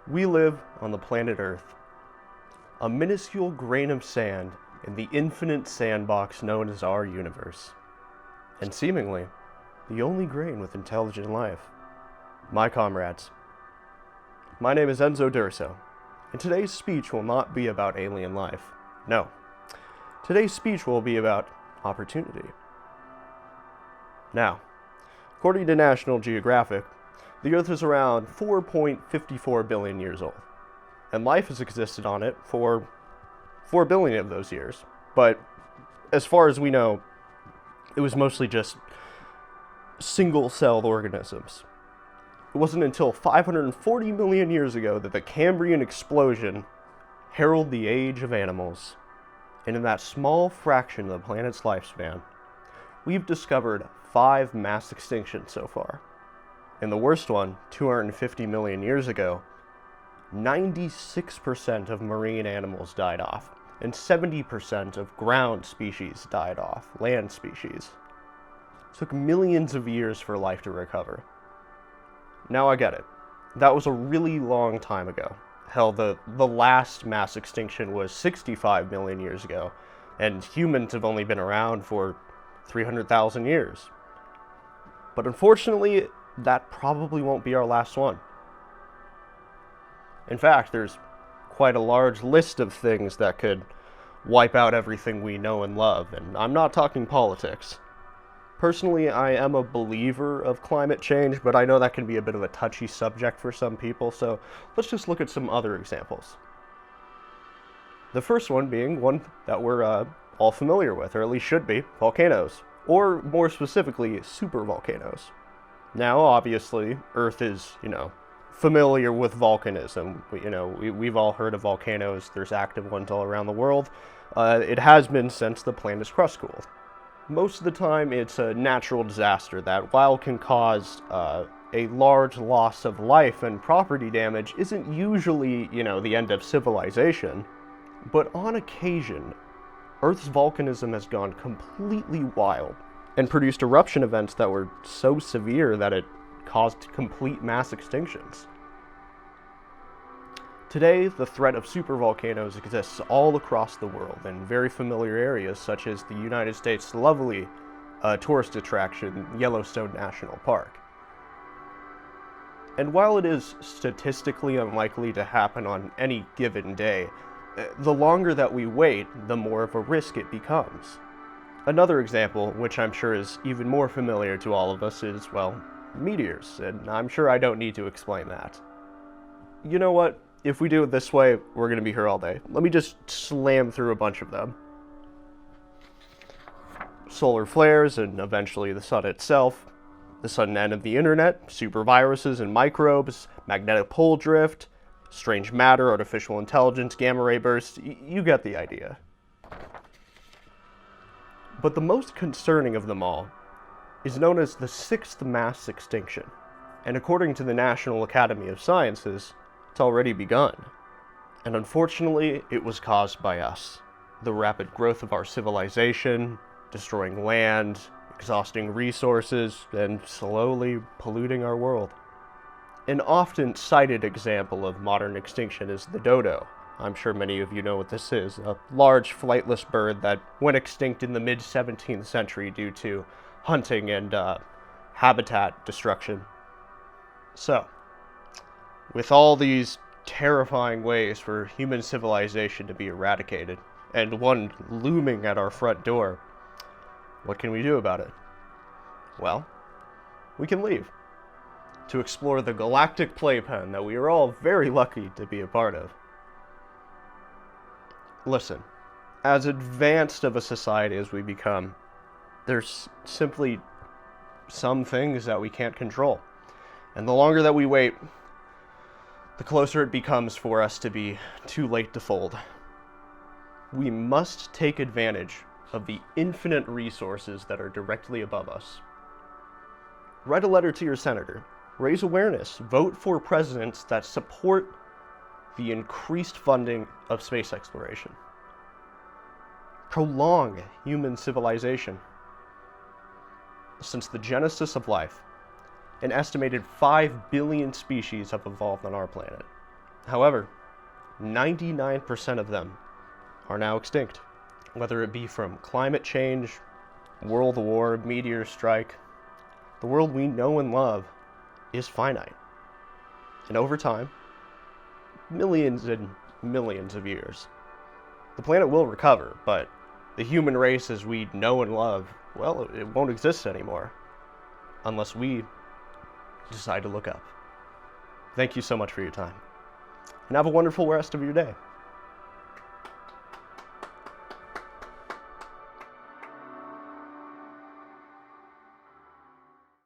We live on the planet Earth, a minuscule grain of sand in the infinite sandbox known as our universe, and seemingly the only grain with intelligent life. My comrades, my name is Enzo Durso, and today's speech will not be about alien life. No, today's speech will be about opportunity. Now, according to National Geographic, the Earth is around 4.54 billion years old, and life has existed on it for 4 billion of those years. But as far as we know, it was mostly just single-celled organisms. It wasn't until 540 million years ago that the Cambrian explosion heralded the age of animals. And in that small fraction of the planet's lifespan, we've discovered 5 mass extinctions so far. In the worst one, 250 million years ago, 96% of marine animals died off, and 70% of ground species died off, land species. It took millions of years for life to recover. Now I get it. That was a really long time ago. Hell, the last mass extinction was 65 million years ago, and humans have only been around for 300,000 years. But unfortunately, that probably won't be our last one. In fact, there's quite a large list of things that could wipe out everything we know and love, and I'm not talking politics. Personally, I am a believer of climate change, but I know that can be a bit of a touchy subject for some people, so let's just look at some other examples. The first one being one that we're all familiar with, or at least should be, volcanoes, or more specifically, supervolcanoes. Now, obviously, Earth is, familiar with volcanism. We've all heard of volcanoes. There's active ones all around the world. It has been since the planet's crust cooled. Most of the time, it's a natural disaster that, while can cause a large loss of life and property damage, isn't usually, the end of civilization. But on occasion, Earth's volcanism has gone completely wild and produced eruption events that were so severe that it caused complete mass extinctions. Today, the threat of supervolcanoes exists all across the world in very familiar areas such as the United States' lovely tourist attraction, Yellowstone National Park. And while it is statistically unlikely to happen on any given day, the longer that we wait, the more of a risk it becomes. Another example, which I'm sure is even more familiar to all of us, is, meteors, and I'm sure I don't need to explain that. You know what? If we do it this way, we're going to be here all day. Let me just slam through a bunch of them. Solar flares, and eventually the sun itself, the sudden end of the internet, superviruses and microbes, magnetic pole drift, strange matter, artificial intelligence, gamma ray bursts, you get the idea. But the most concerning of them all is known as the 6th mass extinction, and according to the National Academy of Sciences, it's already begun. And unfortunately, it was caused by us. The rapid growth of our civilization, destroying land, exhausting resources, and slowly polluting our world. An often cited example of modern extinction is the dodo. I'm sure many of you know what this is, a large flightless bird that went extinct in the mid-17th century due to hunting and habitat destruction. So, with all these terrifying ways for human civilization to be eradicated, and one looming at our front door, what can we do about it? Well, we can leave to explore the galactic playpen that we are all very lucky to be a part of. Listen, as advanced of a society as we become, there's simply some things that we can't control. And the longer that we wait, the closer it becomes for us to be too late to fold. We must take advantage of the infinite resources that are directly above us. Write a letter to your senator. Raise awareness. Vote for presidents that support the increased funding of space exploration. Prolong human civilization. Since the genesis of life, an estimated 5 billion species have evolved on our planet. However, 99% of them are now extinct. Whether it be from climate change, world war, meteor strike, the world we know and love is finite. And over time, millions and millions of years, the planet will recover, but the human race as we know and love, well, it won't exist anymore unless we decide to look up. Thank you so much for your time, and have a wonderful rest of your day.